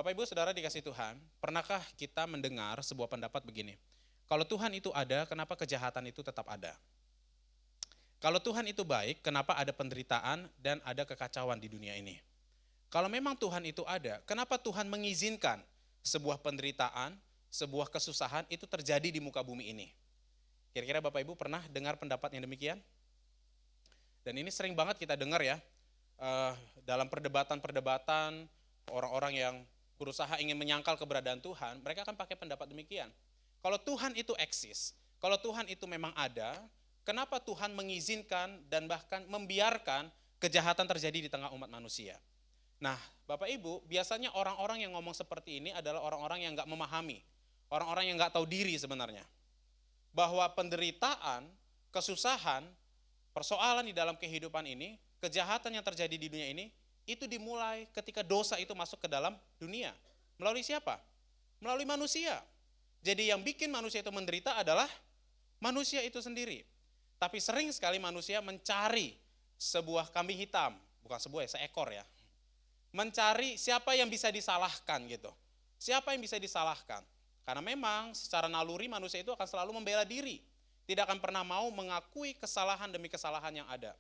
Bapak Ibu Saudara dikasih Tuhan, pernahkah kita mendengar sebuah pendapat begini? Kalau Tuhan itu ada, kenapa kejahatan itu tetap ada? Kalau Tuhan itu baik, kenapa ada penderitaan dan ada kekacauan di dunia ini? Kalau memang Tuhan itu ada, kenapa Tuhan mengizinkan sebuah penderitaan, sebuah kesusahan itu terjadi di muka bumi ini? Kira-kira Bapak Ibu pernah dengar pendapat yang demikian? Dan ini sering banget kita dengar ya, dalam perdebatan-perdebatan, orang-orang yang berusaha ingin menyangkal keberadaan Tuhan, mereka akan pakai pendapat demikian. Kalau Tuhan itu eksis, kalau Tuhan itu memang ada, kenapa Tuhan mengizinkan dan bahkan membiarkan kejahatan terjadi di tengah umat manusia? Nah, Bapak Ibu, biasanya orang-orang yang ngomong seperti ini adalah orang-orang yang nggak memahami, orang-orang yang nggak tahu diri sebenarnya. Bahwa penderitaan, kesusahan, persoalan di dalam kehidupan ini, kejahatan yang terjadi di dunia ini, itu dimulai ketika dosa itu masuk ke dalam dunia. Melalui siapa? Melalui manusia. Jadi yang bikin manusia itu menderita adalah manusia itu sendiri. Tapi sering sekali manusia mencari sebuah kambing hitam, bukan sebuah, seekor ya. Mencari siapa yang bisa disalahkan gitu. Siapa yang bisa disalahkan? Karena memang secara naluri manusia itu akan selalu membela diri. Tidak akan pernah mau mengakui kesalahan demi kesalahan yang ada.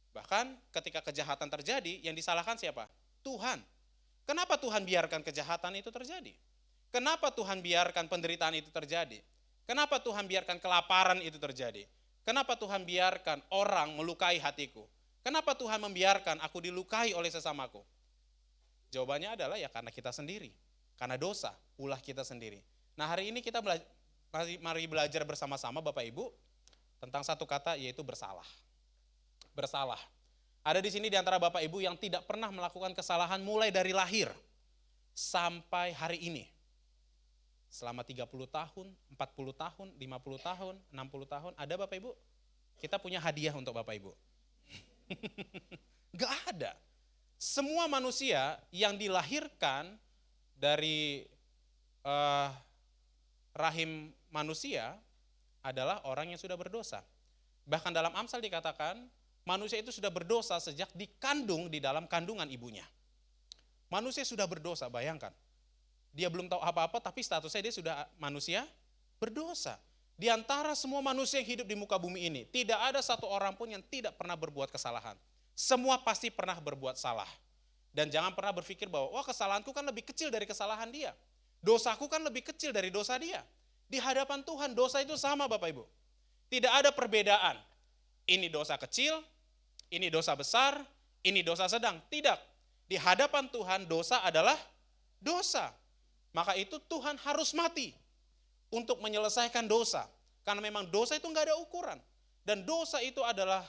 Bahkan ketika kejahatan terjadi, yang disalahkan siapa? Tuhan. Kenapa Tuhan biarkan kejahatan itu terjadi? Kenapa Tuhan biarkan penderitaan itu terjadi? Kenapa Tuhan biarkan kelaparan itu terjadi? Kenapa Tuhan biarkan orang melukai hatiku? Kenapa Tuhan membiarkan aku dilukai oleh sesamaku? Jawabannya adalah ya karena kita sendiri. Karena dosa, ulah kita sendiri. Nah hari ini kita mari belajar bersama-sama Bapak Ibu tentang satu kata yaitu bersalah. Bersalah. Ada di sini di antara Bapak Ibu yang tidak pernah melakukan kesalahan mulai dari lahir sampai hari ini. Selama 30 tahun, 40 tahun, 50 tahun, 60 tahun, ada Bapak Ibu? Kita punya hadiah untuk Bapak Ibu. Gak ada. Semua manusia yang dilahirkan dari rahim manusia adalah orang yang sudah berdosa. Bahkan dalam Amsal dikatakan, manusia itu sudah berdosa sejak dikandung di dalam kandungan ibunya. Manusia sudah berdosa, bayangkan. Dia belum tahu apa-apa tapi statusnya dia sudah manusia berdosa. Di antara semua manusia yang hidup di muka bumi ini, tidak ada satu orang pun yang tidak pernah berbuat kesalahan. Semua pasti pernah berbuat salah. Dan jangan pernah berpikir bahwa, wah kesalahanku kan lebih kecil dari kesalahan dia. Dosaku kan lebih kecil dari dosa dia. Di hadapan Tuhan dosa itu sama Bapak Ibu. Tidak ada perbedaan. Ini dosa kecil, ini dosa besar, ini dosa sedang. Tidak. Di hadapan Tuhan dosa adalah dosa. Maka itu Tuhan harus mati untuk menyelesaikan dosa. Karena memang dosa itu nggak ada ukuran. Dan dosa itu adalah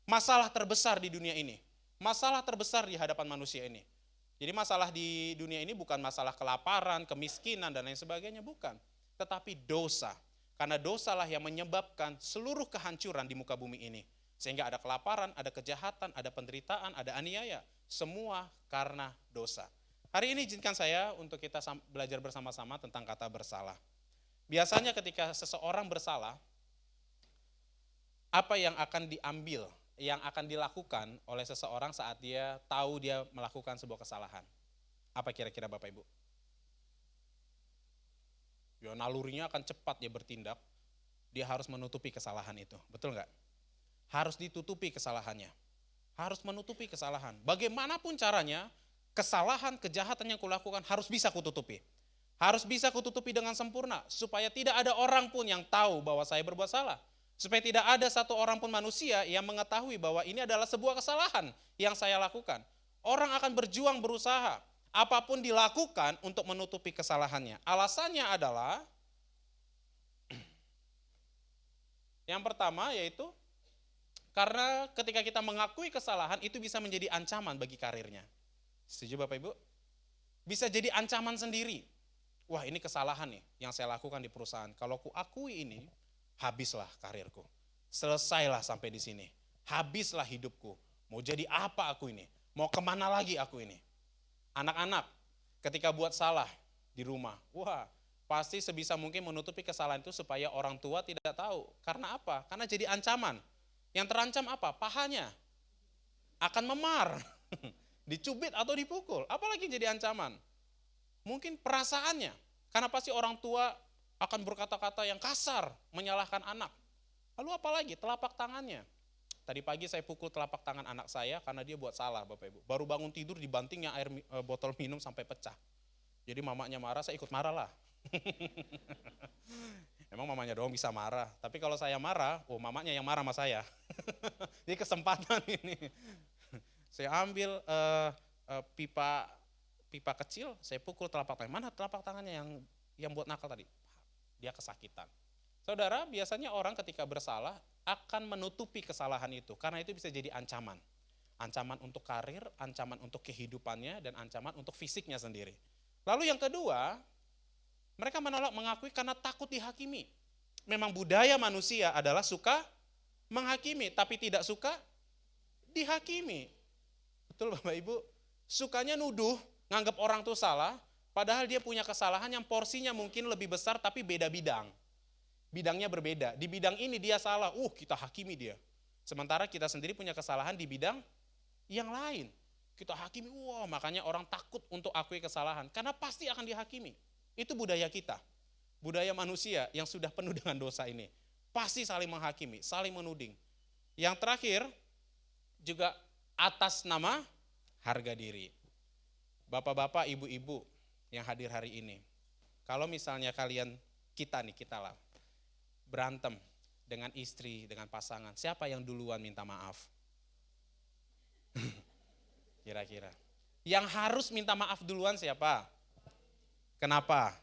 masalah terbesar di dunia ini. Masalah terbesar di hadapan manusia ini. Jadi masalah di dunia ini bukan masalah kelaparan, kemiskinan, dan lain sebagainya. Bukan. Tetapi dosa. Karena dosalah yang menyebabkan seluruh kehancuran di muka bumi ini. Sehingga ada kelaparan, ada kejahatan, ada penderitaan, ada aniaya. Semua karena dosa. Hari ini izinkan saya untuk kita belajar bersama-sama tentang kata bersalah. Biasanya ketika seseorang bersalah, apa yang akan diambil, yang akan dilakukan oleh seseorang saat dia tahu dia melakukan sebuah kesalahan? Apa kira-kira Bapak Ibu? Ya, nalurinya akan cepat dia bertindak, dia harus menutupi kesalahan itu, betul nggak? Harus ditutupi kesalahannya, harus menutupi kesalahan. Bagaimanapun caranya, kesalahan, kejahatan yang kulakukan harus bisa kututupi. Harus bisa kututupi dengan sempurna, supaya tidak ada orang pun yang tahu bahwa saya berbuat salah. Supaya tidak ada satu orang pun manusia yang mengetahui bahwa ini adalah sebuah kesalahan yang saya lakukan. Orang akan berjuang berusaha, apapun dilakukan untuk menutupi kesalahannya. Alasannya adalah, yang pertama yaitu, karena ketika kita mengakui kesalahan itu bisa menjadi ancaman bagi karirnya. Setuju Bapak Ibu? Bisa jadi ancaman sendiri. Wah ini kesalahan nih yang saya lakukan di perusahaan. Kalau aku akui ini, habislah karirku. Selesailah sampai di sini. Habislah hidupku. Mau jadi apa aku ini? Mau kemana lagi aku ini? Anak-anak ketika buat salah di rumah, wah pasti sebisa mungkin menutupi kesalahan itu supaya orang tua tidak tahu. Karena apa? Karena jadi ancaman. Yang terancam apa? Pahanya akan memar. Dicubit atau dipukul, apalagi jadi ancaman. Mungkin perasaannya. Karena pasti orang tua akan berkata-kata yang kasar, menyalahkan anak. Lalu apalagi telapak tangannya. Tadi pagi saya pukul telapak tangan anak saya karena dia buat salah, Bapak Ibu. Baru bangun tidur dibantingnya botol minum sampai pecah. Jadi mamanya marah, saya ikut marah lah. Emang mamanya doang bisa marah. Tapi kalau saya marah, mamanya yang marah sama saya. Ini kesempatan ini. Saya ambil pipa kecil, saya pukul telapak tangan. Mana telapak tangannya yang buat nakal tadi? Dia kesakitan. Saudara, biasanya orang ketika bersalah akan menutupi kesalahan itu, karena itu bisa jadi ancaman. Ancaman untuk karir, ancaman untuk kehidupannya, dan ancaman untuk fisiknya sendiri. Lalu yang kedua, mereka menolak mengakui karena takut dihakimi. Memang budaya manusia adalah suka menghakimi, tapi tidak suka dihakimi. Betul Bapak Ibu? Sukanya nuduh, nganggap orang itu salah, padahal dia punya kesalahan yang porsinya mungkin lebih besar tapi beda bidang. Bidangnya berbeda. Di bidang ini dia salah, kita hakimi dia. Sementara kita sendiri punya kesalahan di bidang yang lain. Kita hakimi, makanya orang takut untuk akui kesalahan. Karena pasti akan dihakimi. Itu budaya kita. Budaya manusia yang sudah penuh dengan dosa ini. Pasti saling menghakimi, saling menuding. Yang terakhir, juga atas nama harga diri. Bapak-bapak, ibu-ibu yang hadir hari ini. Kalau misalnya kita lah, berantem dengan istri, dengan pasangan, siapa yang duluan minta maaf? Kira-kira. Yang harus minta maaf duluan siapa? Kenapa?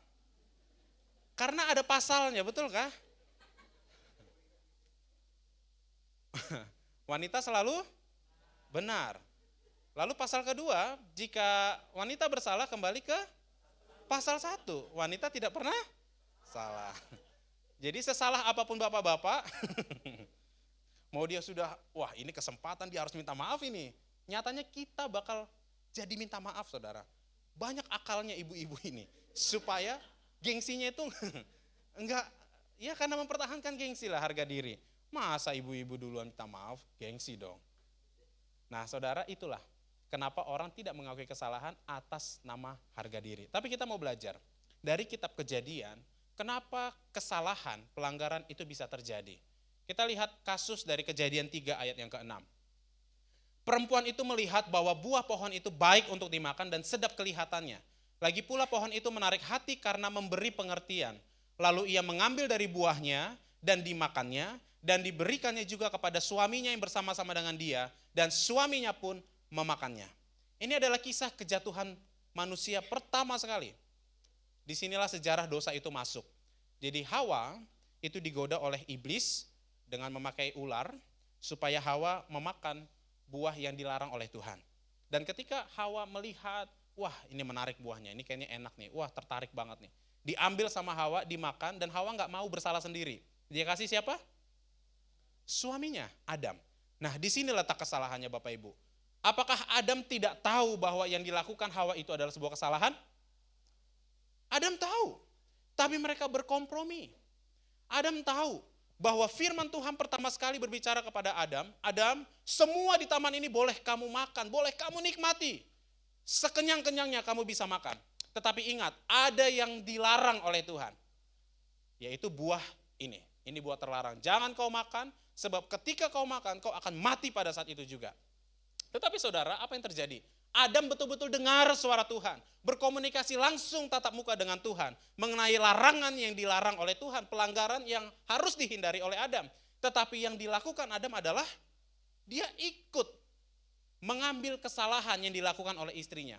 Karena ada pasalnya, betul kah? Wanita selalu benar. Lalu pasal kedua, jika wanita bersalah kembali ke pasal 1. Wanita tidak pernah salah. Jadi sesalah apapun bapak-bapak, mau dia sudah, ini kesempatan dia harus minta maaf ini. Nyatanya kita bakal jadi minta maaf, saudara. Banyak akalnya ibu-ibu ini. Supaya gengsinya itu enggak, ya karena mempertahankan gengsi lah, harga diri. Masa ibu-ibu duluan minta maaf, gengsi dong. Nah saudara, itulah kenapa orang tidak mengakui kesalahan atas nama harga diri. Tapi kita mau belajar dari kitab Kejadian, kenapa kesalahan, pelanggaran itu bisa terjadi. Kita lihat kasus dari Kejadian 3 ayat yang ke-6. Perempuan itu melihat bahwa buah pohon itu baik untuk dimakan dan sedap kelihatannya. Lagi pula pohon itu menarik hati karena memberi pengertian. Lalu ia mengambil dari buahnya dan dimakannya dan diberikannya juga kepada suaminya yang bersama-sama dengan dia dan suaminya pun memakannya. Ini adalah kisah kejatuhan manusia pertama sekali. Disinilah sejarah dosa itu masuk. Jadi Hawa itu digoda oleh iblis dengan memakai ular supaya Hawa memakan buah yang dilarang oleh Tuhan. Dan ketika Hawa melihat, ini menarik buahnya, ini kayaknya enak nih, tertarik banget nih. Diambil sama Hawa, dimakan, dan Hawa gak mau bersalah sendiri. Dia kasih siapa? Suaminya, Adam. Nah di sini letak kesalahannya Bapak Ibu. Apakah Adam tidak tahu bahwa yang dilakukan Hawa itu adalah sebuah kesalahan? Adam tahu, tapi mereka berkompromi. Adam tahu bahwa firman Tuhan pertama sekali berbicara kepada Adam, semua di taman ini boleh kamu makan, boleh kamu nikmati. Sekenyang-kenyangnya kamu bisa makan. Tetapi ingat, ada yang dilarang oleh Tuhan, yaitu buah ini. Ini buah terlarang. Jangan kau makan, sebab ketika kau makan, kau akan mati pada saat itu juga. Tetapi saudara, apa yang terjadi? Adam betul-betul dengar suara Tuhan, berkomunikasi langsung tatap muka dengan Tuhan, mengenai larangan yang dilarang oleh Tuhan, pelanggaran yang harus dihindari oleh Adam. Tetapi yang dilakukan Adam adalah, dia ikut mengambil kesalahan yang dilakukan oleh istrinya.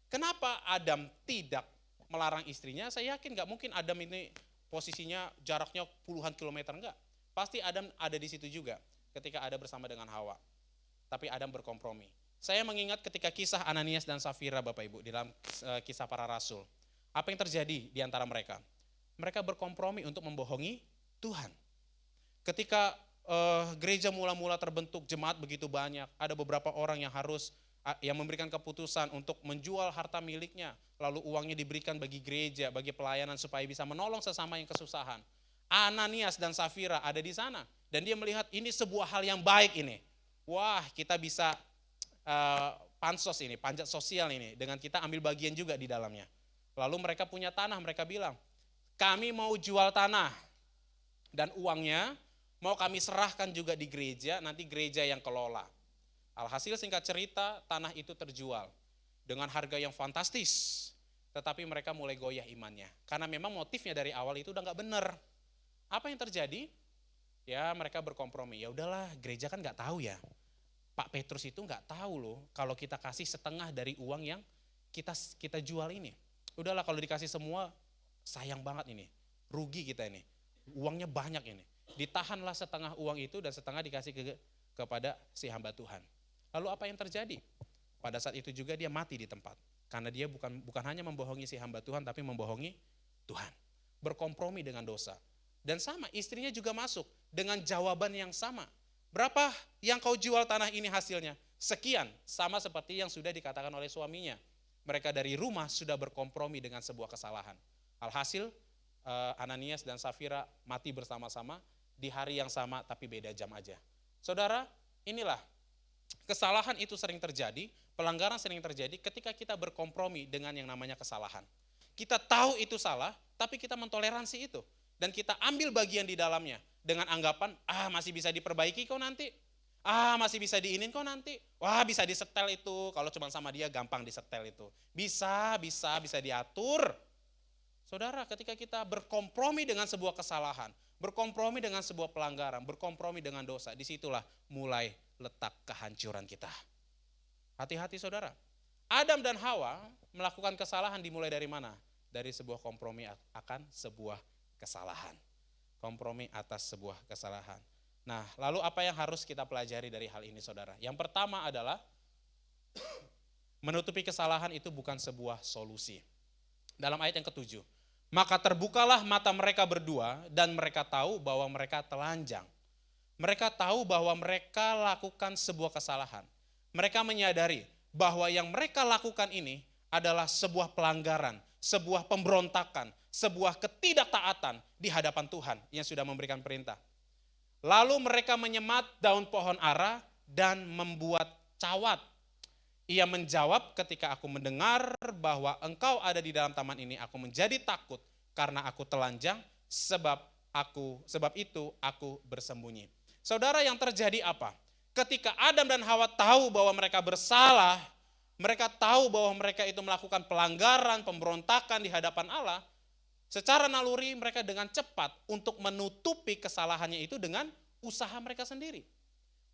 Kenapa Adam tidak melarang istrinya? Saya yakin gak mungkin Adam ini posisinya jaraknya puluhan kilometer, enggak. Pasti Adam ada di situ juga ketika ada bersama dengan Hawa. Tapi Adam berkompromi. Saya mengingat ketika kisah Ananias dan Safira Bapak Ibu di dalam kisah para rasul. Apa yang terjadi di antara mereka? Mereka berkompromi untuk membohongi Tuhan. Ketika gereja mula-mula terbentuk, jemaat begitu banyak, ada beberapa orang yang memberikan keputusan untuk menjual harta miliknya, lalu uangnya diberikan bagi gereja, bagi pelayanan supaya bisa menolong sesama yang kesusahan. Ananias dan Safira ada di sana dan dia melihat ini sebuah hal yang baik ini. Kita bisa pansos ini, panjat sosial ini, dengan kita ambil bagian juga di dalamnya. Lalu mereka punya tanah, mereka bilang, kami mau jual tanah dan uangnya mau kami serahkan juga di gereja, nanti gereja yang kelola. Alhasil singkat cerita, tanah itu terjual dengan harga yang fantastis. Tetapi mereka mulai goyah imannya. Karena memang motifnya dari awal itu udah gak benar. Apa yang terjadi? Ya mereka berkompromi, ya udahlah gereja kan gak tahu ya. Pak Petrus itu gak tahu loh kalau kita kasih setengah dari uang yang kita jual ini. Udahlah kalau dikasih semua sayang banget ini, rugi kita ini. Uangnya banyak ini. Ditahanlah setengah uang itu dan setengah dikasih kepada si hamba Tuhan. Lalu apa yang terjadi? Pada saat itu juga dia mati di tempat. Karena dia bukan hanya membohongi si hamba Tuhan, tapi membohongi Tuhan. Berkompromi dengan dosa. Dan sama, istrinya juga masuk dengan jawaban yang sama. Berapa yang kau jual tanah ini hasilnya? Sekian, sama seperti yang sudah dikatakan oleh suaminya. Mereka dari rumah sudah berkompromi dengan sebuah kesalahan. Alhasil, Ananias dan Safira mati bersama-sama di hari yang sama tapi beda jam aja. Saudara, inilah kesalahan itu sering terjadi, pelanggaran sering terjadi ketika kita berkompromi dengan yang namanya kesalahan. Kita tahu itu salah, tapi kita mentoleransi itu. Dan kita ambil bagian di dalamnya dengan anggapan, masih bisa diperbaiki kok nanti. Masih bisa diinin kok nanti. Wah bisa disetel itu, kalau cuma sama dia gampang disetel itu. Bisa diatur. Saudara, ketika kita berkompromi dengan sebuah kesalahan, berkompromi dengan sebuah pelanggaran, berkompromi dengan dosa, disitulah mulai letak kehancuran kita. Hati-hati saudara. Adam dan Hawa melakukan kesalahan dimulai dari mana? Dari sebuah kompromi akan sebuah kesalahan. Kompromi atas sebuah kesalahan. Nah, lalu apa yang harus kita pelajari dari hal ini saudara? Yang pertama adalah menutupi kesalahan itu bukan sebuah solusi. Dalam ayat yang ke-7, maka terbukalah mata mereka berdua dan mereka tahu bahwa mereka telanjang. Mereka tahu bahwa mereka lakukan sebuah kesalahan. Mereka menyadari bahwa yang mereka lakukan ini adalah sebuah pelanggaran, sebuah pemberontakan, sebuah ketidaktaatan di hadapan Tuhan yang sudah memberikan perintah. Lalu mereka menyemat daun pohon ara dan membuat cawat. Ia menjawab, ketika aku mendengar bahwa engkau ada di dalam taman ini, aku menjadi takut karena aku telanjang, sebab itu aku bersembunyi. Saudara, yang terjadi apa? Ketika Adam dan Hawa tahu bahwa mereka bersalah, mereka tahu bahwa mereka itu melakukan pelanggaran, pemberontakan di hadapan Allah, secara naluri mereka dengan cepat untuk menutupi kesalahannya itu dengan usaha mereka sendiri.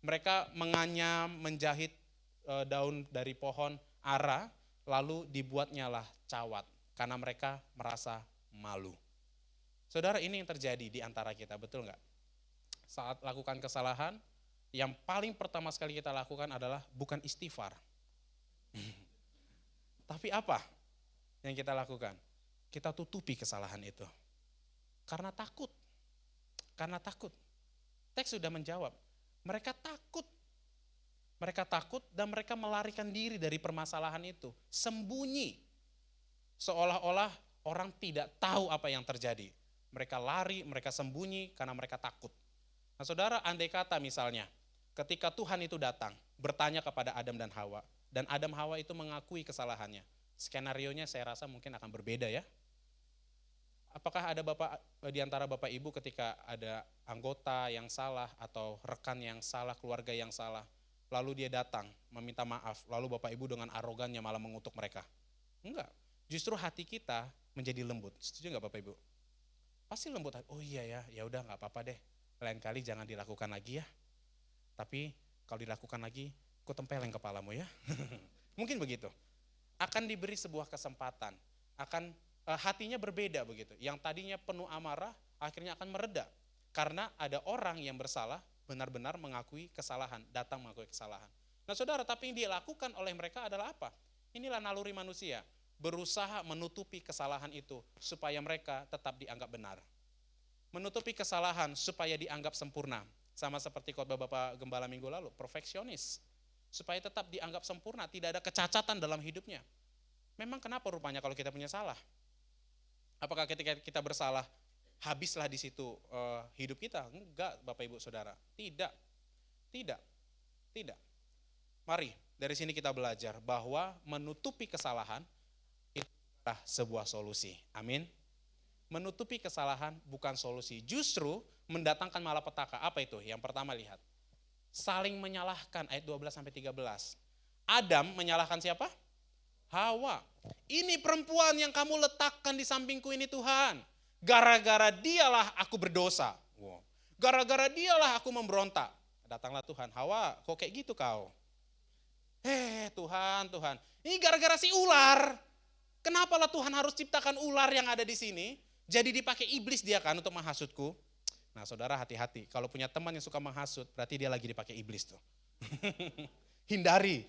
Mereka menganyam, menjahit daun dari pohon ara, lalu dibuatnyalah cawat karena mereka merasa malu. Saudara, ini yang terjadi di antara kita, betul enggak? Saat lakukan kesalahan, yang paling pertama sekali kita lakukan adalah bukan istighfar. Tapi apa yang kita lakukan? Kita tutupi kesalahan itu. Karena takut. Karena takut. Teks sudah menjawab. Mereka takut. Mereka takut dan mereka melarikan diri dari permasalahan itu. Sembunyi. Seolah-olah orang tidak tahu apa yang terjadi. Mereka lari, mereka sembunyi karena mereka takut. Nah saudara, andai kata misalnya, ketika Tuhan itu datang, bertanya kepada Adam dan Hawa, dan Adam Hawa itu mengakui kesalahannya. Skenarionya saya rasa mungkin akan berbeda ya. Apakah ada di antara Bapak Ibu ketika ada anggota yang salah atau rekan yang salah, keluarga yang salah, lalu dia datang meminta maaf, lalu Bapak Ibu dengan arogannya malah mengutuk mereka? Enggak, justru hati kita menjadi lembut. Setuju enggak Bapak Ibu? Pasti lembut, oh iya ya udah enggak apa-apa deh, lain kali jangan dilakukan lagi ya. Tapi kalau dilakukan lagi, ku tempeleng kepalamu ya. Mungkin begitu. Akan diberi sebuah kesempatan, hatinya berbeda begitu. Yang tadinya penuh amarah, akhirnya akan mereda. Karena ada orang yang bersalah, benar-benar mengakui kesalahan, datang mengakui kesalahan. Nah saudara, tapi yang dilakukan oleh mereka adalah apa? Inilah naluri manusia, berusaha menutupi kesalahan itu, supaya mereka tetap dianggap benar. Menutupi kesalahan supaya dianggap sempurna. Sama seperti khotbah Bapak Gembala minggu lalu, perfeksionis. Supaya tetap dianggap sempurna, tidak ada kecacatan dalam hidupnya. Memang kenapa rupanya kalau kita punya salah? Apakah ketika kita bersalah, habislah di situ hidup kita? Enggak Bapak Ibu Saudara, tidak. Mari dari sini kita belajar bahwa menutupi kesalahan itu sebuah solusi. Amin. Menutupi kesalahan bukan solusi, justru mendatangkan malapetaka. Apa itu? Yang pertama lihat. Saling menyalahkan ayat 12 sampai 13. Adam menyalahkan siapa? Hawa. Ini perempuan yang kamu letakkan di sampingku ini Tuhan. Gara-gara dialah aku berdosa. Wow. Gara-gara dialah aku memberontak. Datanglah Tuhan, Hawa kok kayak gitu kau? Tuhan, ini gara-gara si ular. Kenapalah Tuhan harus ciptakan ular yang ada di sini? Jadi dipakai iblis dia kan untuk menghasutku. Nah saudara hati-hati, kalau punya teman yang suka menghasut, berarti dia lagi dipakai iblis tuh. Hindari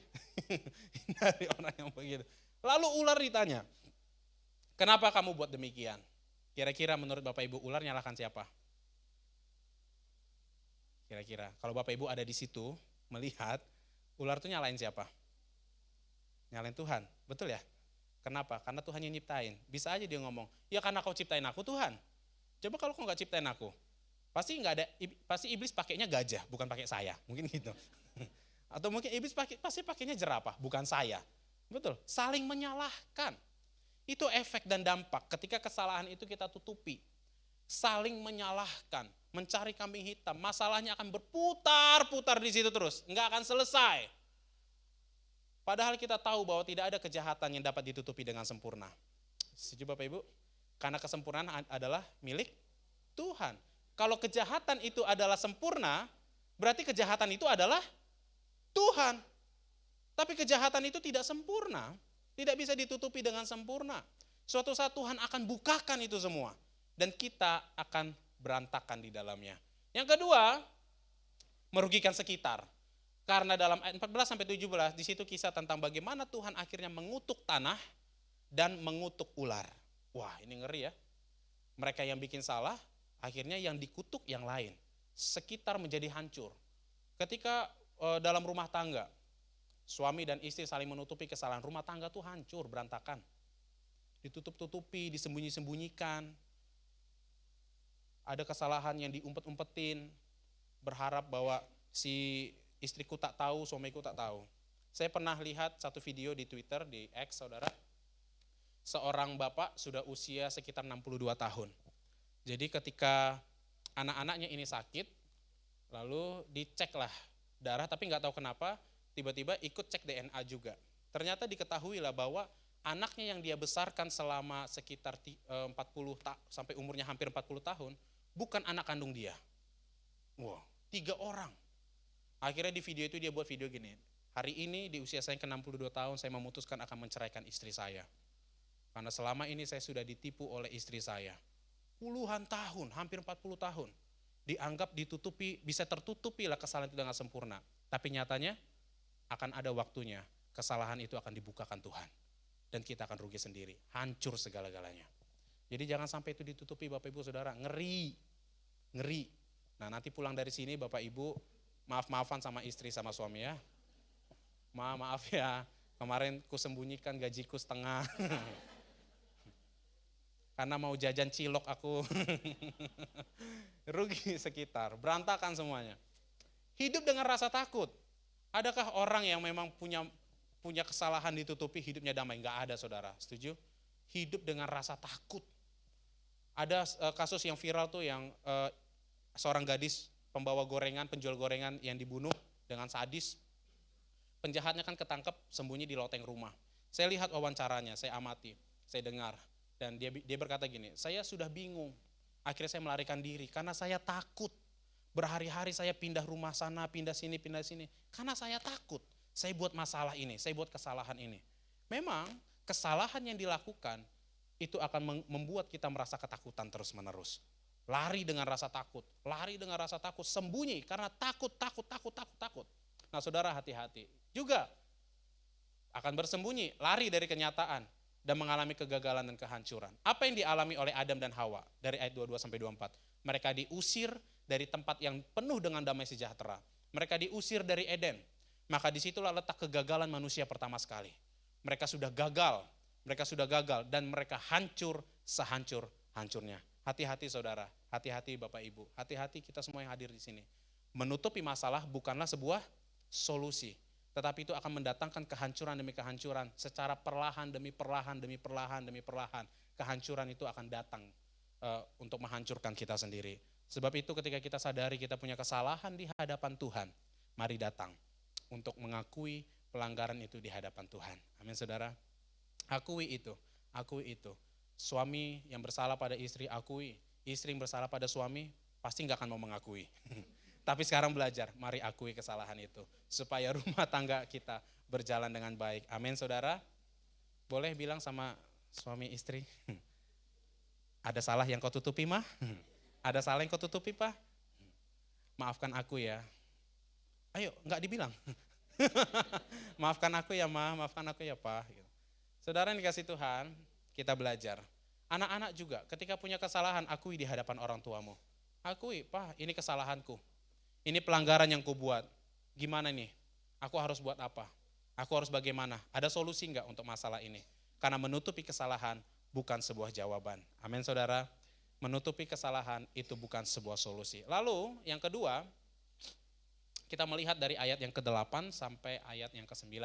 orang yang begitu. Lalu ular ditanya, kenapa kamu buat demikian? Kira-kira menurut Bapak Ibu ular nyalahkan siapa? Kira-kira kalau Bapak Ibu ada di situ melihat ular tuh nyalain siapa? Nyalain Tuhan, betul ya? Kenapa? Karena Tuhan yang nyiptain. Bisa aja dia ngomong, ya karena kau ciptain aku Tuhan. Coba kalau kau nggak ciptain aku, pasti iblis pakainya gajah, bukan pakai saya, mungkin gitu. Atau mungkin iblis pasti pakainya jerapah, bukan saya. Betul, saling menyalahkan. Itu efek dan dampak ketika kesalahan itu kita tutupi. Saling menyalahkan, mencari kambing hitam, masalahnya akan berputar-putar di situ terus, nggak akan selesai. Padahal kita tahu bahwa tidak ada kejahatan yang dapat ditutupi dengan sempurna. Setuju Bapak Ibu? Karena kesempurnaan adalah milik Tuhan. Kalau kejahatan itu adalah sempurna, berarti kejahatan itu adalah Tuhan. Tapi kejahatan itu tidak sempurna, tidak bisa ditutupi dengan sempurna. Suatu saat Tuhan akan bukakan itu semua. Dan kita akan berantakan di dalamnya. Yang kedua, merugikan sekitar. Karena dalam ayat 14 sampai 17 di situ kisah tentang bagaimana Tuhan akhirnya mengutuk tanah dan mengutuk ular. Wah, ini ngeri ya. Mereka yang bikin salah, akhirnya yang dikutuk yang lain. Sekitar menjadi hancur. Ketika dalam rumah tangga, suami dan istri saling menutupi kesalahan, rumah tangga tuh hancur, berantakan. Ditutup-tutupi, disembunyi-sembunyikan. Ada kesalahan yang diumpet-umpetin, berharap bahwa si istriku tak tahu, suamiku tak tahu. Saya pernah lihat satu video di Twitter, di X, saudara. Seorang bapak sudah usia sekitar 62 tahun. Jadi ketika anak-anaknya ini sakit, lalu diceklah darah, tapi nggak tahu kenapa, tiba-tiba ikut cek DNA juga. Ternyata diketahuilah bahwa anaknya yang dia besarkan selama sekitar 40 sampai umurnya hampir 40 tahun, bukan anak kandung dia. Wow, 3 orang. Akhirnya di video itu dia buat video gini, hari ini di usia saya ke-62 tahun saya memutuskan akan menceraikan istri saya. Karena selama ini saya sudah ditipu oleh istri saya. Puluhan tahun, hampir 40 tahun. Dianggap ditutupi, bisa tertutupi lah kesalahan itu dengan sempurna. Tapi nyatanya akan ada waktunya, kesalahan itu akan dibukakan Tuhan. Dan kita akan rugi sendiri, hancur segala-galanya. Jadi jangan sampai itu ditutupi Bapak Ibu Saudara, ngeri. Nah nanti pulang dari sini Bapak Ibu, maaf-maafan sama istri sama suami ya. Maaf ya, kemarin ku sembunyikan gajiku setengah. Karena mau jajan cilok aku. Rugi sekitar, berantakan semuanya. Hidup dengan rasa takut. Adakah orang yang memang punya kesalahan ditutupi hidupnya damai? Enggak ada saudara, setuju? Hidup dengan rasa takut. Ada kasus yang viral tuh yang seorang gadis pembawa gorengan, penjual gorengan yang dibunuh dengan sadis. Penjahatnya kan ketangkep sembunyi di loteng rumah. Saya lihat wawancaranya, saya amati, saya dengar. Dan dia berkata gini, saya sudah bingung. Akhirnya saya melarikan diri karena saya takut. Berhari-hari saya pindah rumah sana, pindah sini. Karena saya takut. Saya buat masalah ini, saya buat kesalahan ini. Memang kesalahan yang dilakukan itu akan membuat kita merasa ketakutan terus-menerus. Lari dengan rasa takut, sembunyi karena takut. Nah saudara hati-hati. Juga akan bersembunyi, lari dari kenyataan dan mengalami kegagalan dan kehancuran. Apa yang dialami oleh Adam dan Hawa dari ayat 22 sampai 24? Mereka diusir dari tempat yang penuh dengan damai sejahtera. Mereka diusir dari Eden. Maka disitulah letak kegagalan manusia pertama sekali. Mereka sudah gagal dan mereka hancur sehancur-hancurnya. Hati-hati saudara, hati-hati Bapak Ibu, hati-hati kita semua yang hadir di sini. Menutupi masalah bukanlah sebuah solusi, tetapi itu akan mendatangkan kehancuran demi kehancuran, secara perlahan demi perlahan demi perlahan demi perlahan. Kehancuran itu akan datang untuk menghancurkan kita sendiri. Sebab itu ketika kita sadari kita punya kesalahan di hadapan Tuhan, mari datang untuk mengakui pelanggaran itu di hadapan Tuhan. Amin saudara. Akui itu, akui itu. Suami yang bersalah pada istri, akui. Istri yang bersalah pada suami, pasti gak akan mau mengakui. Tapi sekarang belajar, mari akui kesalahan itu. Supaya rumah tangga kita berjalan dengan baik. Amin saudara. Boleh bilang sama suami istri, ada salah yang kau tutupi mah? Ada salah yang kau tutupi pak? Maafkan aku ya. Ayo, gak dibilang. Maafkan aku ya ma, maafkan aku ya pak. Saudara yang dikasih Tuhan, kita belajar. Anak-anak juga ketika punya kesalahan, akui di hadapan orang tuamu. Akui, pak ini kesalahanku. Ini pelanggaran yang kubuat. Gimana nih? Aku harus buat apa? Aku harus bagaimana? Ada solusi enggak untuk masalah ini? Karena menutupi kesalahan bukan sebuah jawaban. Amin saudara. Menutupi kesalahan itu bukan sebuah solusi. Lalu yang kedua, kita melihat dari ayat yang ke-8 sampai ayat yang ke-9.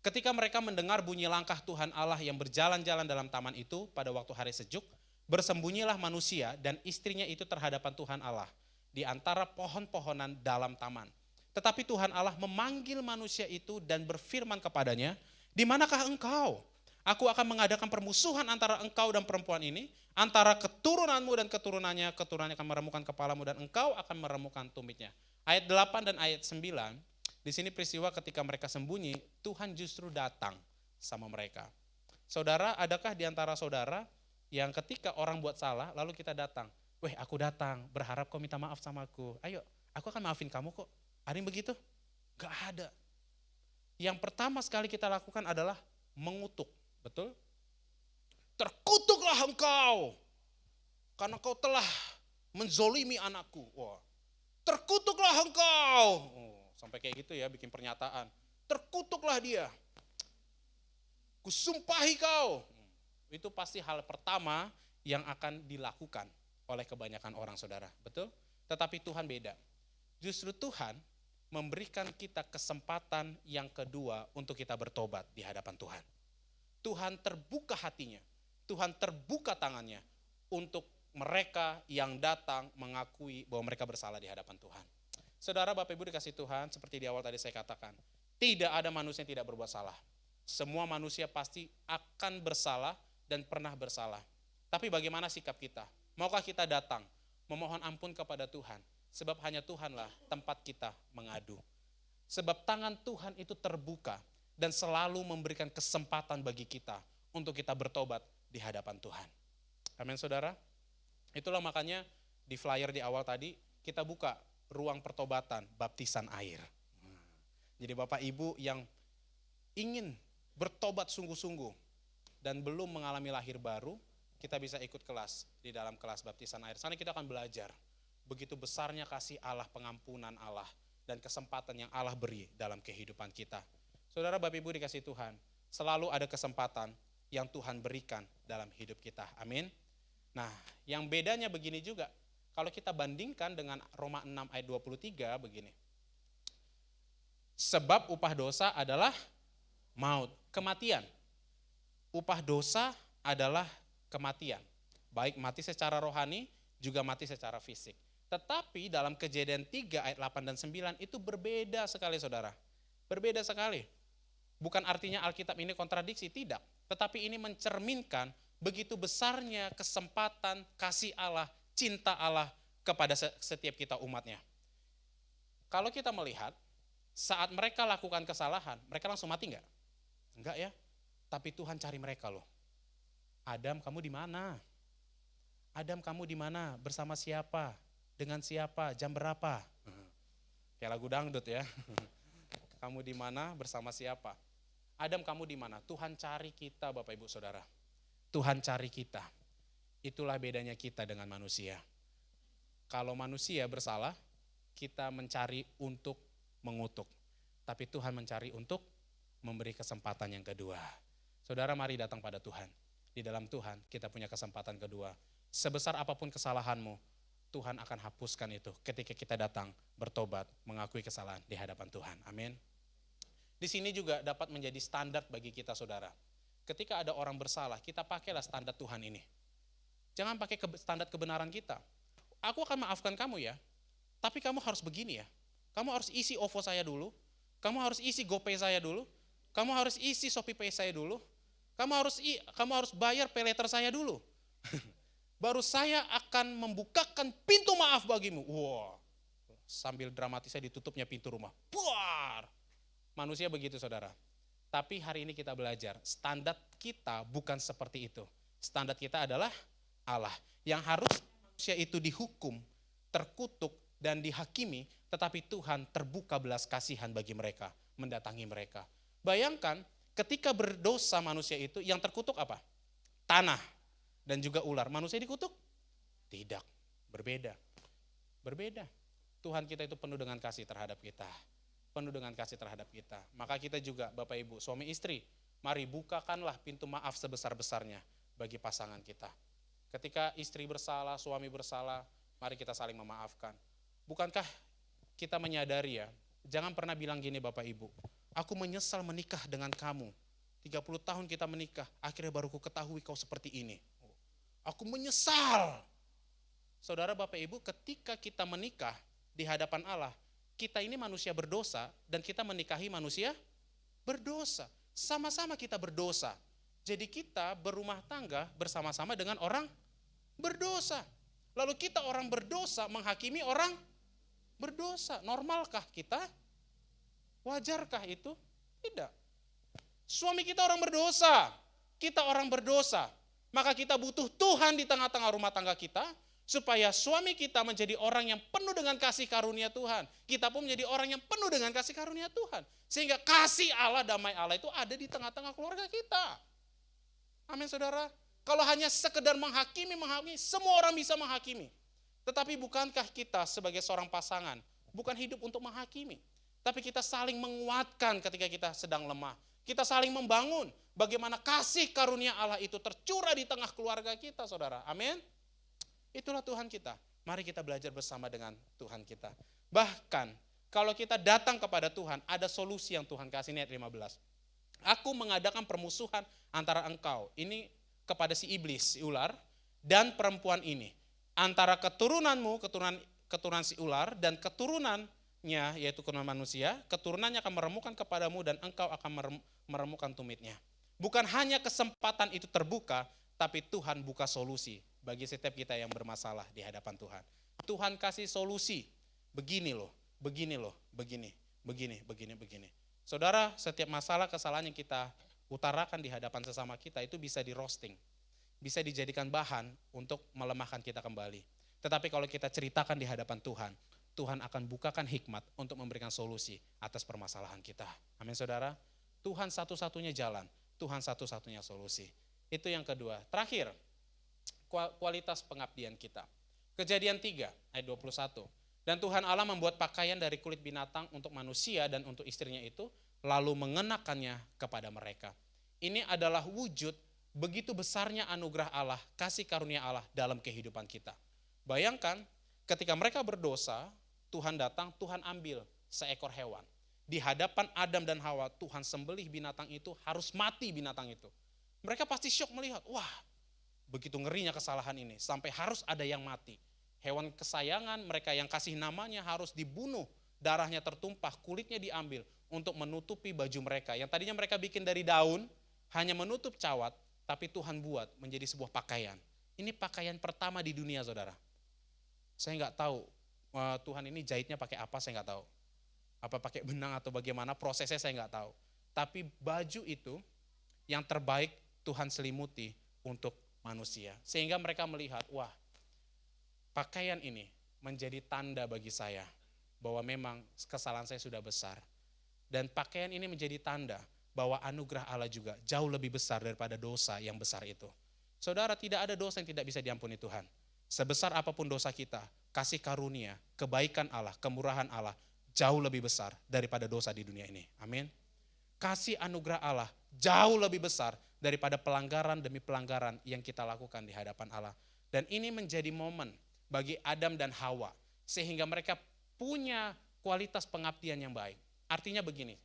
Ketika mereka mendengar bunyi langkah Tuhan Allah yang berjalan-jalan dalam taman itu pada waktu hari sejuk, bersembunyilah manusia dan istrinya itu terhadapan Tuhan Allah di antara pohon-pohonan dalam taman. Tetapi Tuhan Allah memanggil manusia itu dan berfirman kepadanya, "Di manakah engkau? Aku akan mengadakan permusuhan antara engkau dan perempuan ini, antara keturunanmu dan keturunannya akan meremukkan kepalamu dan engkau akan meremukkan tumitnya." Ayat 8 dan ayat 9, di sini peristiwa ketika mereka sembunyi, Tuhan justru datang sama mereka. Saudara, adakah di antara saudara yang ketika orang buat salah, lalu kita datang, "Weh, aku datang, berharap kau minta maaf sama aku. Ayo, aku akan maafin kamu kok." Ada yang begitu? Gak ada. Yang pertama sekali kita lakukan adalah mengutuk, betul? "Terkutuklah engkau, karena kau telah menzolimi anakku." Wah, "Terkutuklah engkau." Oh, sampai kayak gitu ya, bikin pernyataan. "Terkutuklah dia. Kusumpahi kau." Itu pasti hal pertama yang akan dilakukan oleh kebanyakan orang saudara, betul? Tetapi Tuhan beda. Justru Tuhan memberikan kita kesempatan yang kedua untuk kita bertobat di hadapan Tuhan. Tuhan terbuka hatinya, Tuhan terbuka tangannya untuk mereka yang datang mengakui bahwa mereka bersalah di hadapan Tuhan. Saudara, Bapak Ibu dikasih Tuhan, seperti di awal tadi saya katakan, tidak ada manusia yang tidak berbuat salah. Semua manusia pasti akan bersalah dan pernah bersalah. Tapi bagaimana sikap kita? Maukah kita datang memohon ampun kepada Tuhan? Sebab hanya Tuhanlah tempat kita mengadu. Sebab tangan Tuhan itu terbuka dan selalu memberikan kesempatan bagi kita untuk kita bertobat di hadapan Tuhan. Amin saudara. Itulah makanya di flyer di awal tadi kita buka ruang pertobatan baptisan air. Jadi Bapak Ibu yang ingin bertobat sungguh-sungguh dan belum mengalami lahir baru, kita bisa ikut kelas di dalam kelas baptisan air. Sana kita akan belajar begitu besarnya kasih Allah, pengampunan Allah, dan kesempatan yang Allah beri dalam kehidupan kita. Saudara, Bapak Ibu dikasih Tuhan, selalu ada kesempatan yang Tuhan berikan dalam hidup kita. Amin. Nah, yang bedanya begini juga, kalau kita bandingkan dengan Roma 6 ayat 23 begini. Sebab upah dosa adalah maut, kematian. Upah dosa adalah kematian. Baik mati secara rohani, juga mati secara fisik. Tetapi dalam Kejadian 3 ayat 8 dan 9 itu berbeda sekali saudara. Berbeda sekali. Bukan artinya Alkitab ini kontradiksi, tidak. Tetapi ini mencerminkan begitu besarnya kesempatan kasih Allah, cinta Allah kepada setiap kita umatnya. Kalau kita melihat, saat mereka lakukan kesalahan, mereka langsung mati enggak? Enggak ya. Tapi Tuhan cari mereka loh. "Adam, kamu di mana? Adam, kamu di mana? Bersama siapa? Dengan siapa? Jam berapa?" Kayak lagu dangdut ya. "Kamu di mana? Bersama siapa?" Adam, kamu di mana? Tuhan cari kita Bapak Ibu Saudara. Tuhan cari kita. Itulah bedanya kita dengan manusia. Kalau manusia bersalah, kita mencari untuk mengutuk. Tapi Tuhan mencari untuk memberi kesempatan yang kedua. Saudara, mari datang pada Tuhan. Di dalam Tuhan kita punya kesempatan kedua. Sebesar apapun kesalahanmu, Tuhan akan hapuskan itu ketika kita datang bertobat, mengakui kesalahan di hadapan Tuhan. Amin. Di sini juga dapat menjadi standar bagi kita, saudara. Ketika ada orang bersalah, kita pakailah standar Tuhan ini. Jangan pakai standar kebenaran kita. Aku akan maafkan kamu ya, tapi kamu harus begini ya. Kamu harus isi OVO saya dulu, kamu harus isi GoPay saya dulu, kamu harus isi ShopeePay saya dulu, kamu harus bayar paylater saya dulu. Baru saya akan membukakan pintu maaf bagimu. Wow, sambil dramatisnya ditutupnya pintu rumah. Buar. Manusia begitu, saudara. Tapi hari ini kita belajar, standar kita bukan seperti itu. Standar kita adalah Allah. Yang harus manusia itu dihukum, terkutuk, dan dihakimi, tetapi Tuhan terbuka belas kasihan bagi mereka, mendatangi mereka. Bayangkan, ketika berdosa manusia itu, yang terkutuk apa? Tanah dan juga ular. Manusia dikutuk? Tidak, berbeda. Tuhan kita itu penuh dengan kasih terhadap kita. Penuh dengan kasih terhadap kita. Maka kita juga, Bapak Ibu, suami istri, mari bukakanlah pintu maaf sebesar-besarnya bagi pasangan kita. Ketika istri bersalah, suami bersalah, mari kita saling memaafkan. Bukankah kita menyadari ya, jangan pernah bilang gini Bapak Ibu, aku menyesal menikah dengan kamu. 30 tahun kita menikah, akhirnya baru ku ketahui kau seperti ini. Aku menyesal. Saudara Bapak Ibu, ketika kita menikah di hadapan Allah, kita ini manusia berdosa dan kita menikahi manusia berdosa. Sama-sama kita berdosa. Jadi kita berumah tangga bersama-sama dengan orang berdosa. Lalu kita orang berdosa menghakimi orang berdosa. Normalkah kita? Wajarkah itu? Tidak. Suami kita orang berdosa, kita orang berdosa. Maka kita butuh Tuhan di tengah-tengah rumah tangga kita, supaya suami kita menjadi orang yang penuh dengan kasih karunia Tuhan. Kita pun menjadi orang yang penuh dengan kasih karunia Tuhan. Sehingga kasih Allah, damai Allah itu ada di tengah-tengah keluarga kita. Amin, saudara. Kalau hanya sekedar menghakimi, semua orang bisa menghakimi. Tetapi bukankah kita sebagai seorang pasangan, bukan hidup untuk menghakimi, tapi kita saling menguatkan ketika kita sedang lemah. Kita saling membangun bagaimana kasih karunia Allah itu tercurah di tengah keluarga kita, saudara. Amin. Itulah Tuhan kita. Mari kita belajar bersama dengan Tuhan kita. Bahkan kalau kita datang kepada Tuhan, ada solusi yang Tuhan kasih. Ayat 15. Aku mengadakan permusuhan antara engkau, ini kepada si iblis, si ular, dan perempuan ini. Antara keturunanmu, keturunan si ular, dan keturunannya, yaitu keturunan manusia, keturunannya akan meremukkan kepadamu dan engkau akan meremukkan tumitnya. Bukan hanya kesempatan itu terbuka, tapi Tuhan buka solusi bagi setiap kita yang bermasalah di hadapan Tuhan. Tuhan kasih solusi, begini loh, begini. Saudara, setiap masalah kesalahan yang kita utarakan di hadapan sesama kita itu bisa di roasting, bisa dijadikan bahan untuk melemahkan kita kembali. Tetapi kalau kita ceritakan di hadapan Tuhan, Tuhan akan bukakan hikmat untuk memberikan solusi atas permasalahan kita. Amin, saudara. Tuhan satu-satunya jalan, Tuhan satu-satunya solusi. Itu yang kedua. Terakhir, kualitas pengabdian kita. Kejadian 3 ayat 21. Dan Tuhan Allah membuat pakaian dari kulit binatang untuk manusia dan untuk istrinya itu, lalu mengenakannya kepada mereka. Ini adalah wujud begitu besarnya anugerah Allah, kasih karunia Allah dalam kehidupan kita. Bayangkan ketika mereka berdosa, Tuhan datang, Tuhan ambil seekor hewan. Di hadapan Adam dan Hawa, Tuhan sembelih binatang itu, harus mati binatang itu. Mereka pasti syok melihat, wah begitu ngerinya kesalahan ini, sampai harus ada yang mati. Hewan kesayangan mereka yang kasih namanya harus dibunuh, darahnya tertumpah, kulitnya diambil untuk menutupi baju mereka. Yang tadinya mereka bikin dari daun, hanya menutup cawat, tapi Tuhan buat menjadi sebuah pakaian. Ini pakaian pertama di dunia, saudara. Saya nggak tahu Tuhan ini jahitnya pakai apa, saya nggak tahu. Apa pakai benang atau bagaimana, prosesnya saya nggak tahu. Tapi baju itu yang terbaik Tuhan selimuti untuk manusia. Sehingga mereka melihat, wah, pakaian ini menjadi tanda bagi saya bahwa memang kesalahan saya sudah besar. Dan pakaian ini menjadi tanda bahwa anugerah Allah juga jauh lebih besar daripada dosa yang besar itu. Saudara, tidak ada dosa yang tidak bisa diampuni Tuhan. Sebesar apapun dosa kita, kasih karunia, kebaikan Allah, kemurahan Allah jauh lebih besar daripada dosa di dunia ini. Amin. Kasih anugerah Allah jauh lebih besar daripada pelanggaran demi pelanggaran yang kita lakukan di hadapan Allah. Dan ini menjadi momen bagi Adam dan Hawa, sehingga mereka punya kualitas pengabdian yang baik. Artinya begini,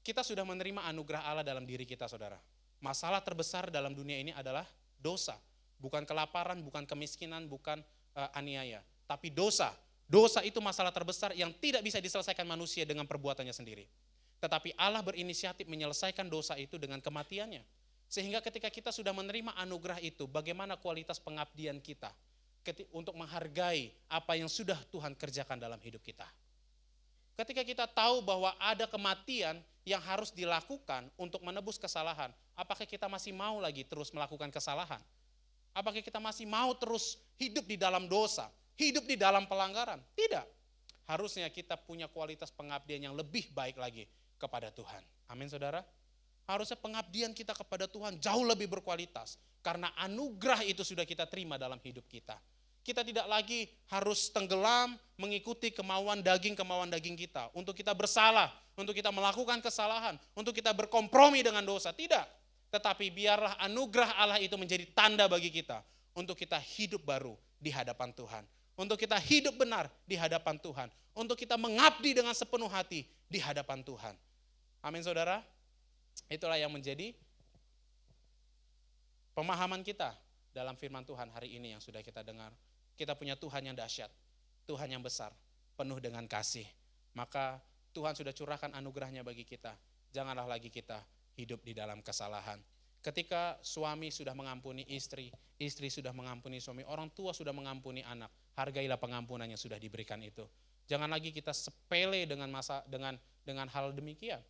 kita sudah menerima anugerah Allah dalam diri kita, saudara. Masalah terbesar dalam dunia ini adalah dosa. Bukan kelaparan, bukan kemiskinan, bukan aniaya. Tapi dosa. Dosa itu masalah terbesar yang tidak bisa diselesaikan manusia dengan perbuatannya sendiri. Tetapi Allah berinisiatif menyelesaikan dosa itu dengan kematiannya. Sehingga ketika kita sudah menerima anugerah itu, bagaimana kualitas pengabdian kita untuk menghargai apa yang sudah Tuhan kerjakan dalam hidup kita. Ketika kita tahu bahwa ada kematian yang harus dilakukan untuk menebus kesalahan, apakah kita masih mau lagi terus melakukan kesalahan? Apakah kita masih mau terus hidup di dalam dosa, hidup di dalam pelanggaran? Tidak. Harusnya kita punya kualitas pengabdian yang lebih baik lagi kepada Tuhan. Amin, saudara. Harusnya pengabdian kita kepada Tuhan jauh lebih berkualitas. Karena anugerah itu sudah kita terima dalam hidup kita. Kita tidak lagi harus tenggelam mengikuti kemauan daging kita. Untuk kita bersalah, untuk kita melakukan kesalahan, untuk kita berkompromi dengan dosa. Tidak. Tetapi biarlah anugerah Allah itu menjadi tanda bagi kita. Untuk kita hidup baru di hadapan Tuhan. Untuk kita hidup benar di hadapan Tuhan. Untuk kita mengabdi dengan sepenuh hati di hadapan Tuhan. Amin, saudara. Itulah yang menjadi pemahaman kita dalam firman Tuhan hari ini yang sudah kita dengar. Kita punya Tuhan yang dahsyat, Tuhan yang besar, penuh dengan kasih. Maka Tuhan sudah curahkan anugerahnya bagi kita. Janganlah lagi kita hidup di dalam kesalahan. Ketika suami sudah mengampuni istri, istri sudah mengampuni suami, orang tua sudah mengampuni anak, hargailah pengampunan yang sudah diberikan itu. Jangan lagi kita sepele dengan hal demikian.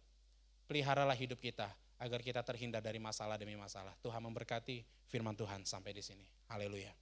Peliharalah hidup kita agar kita terhindar dari masalah demi masalah. Tuhan memberkati, firman Tuhan sampai di sini. Haleluya.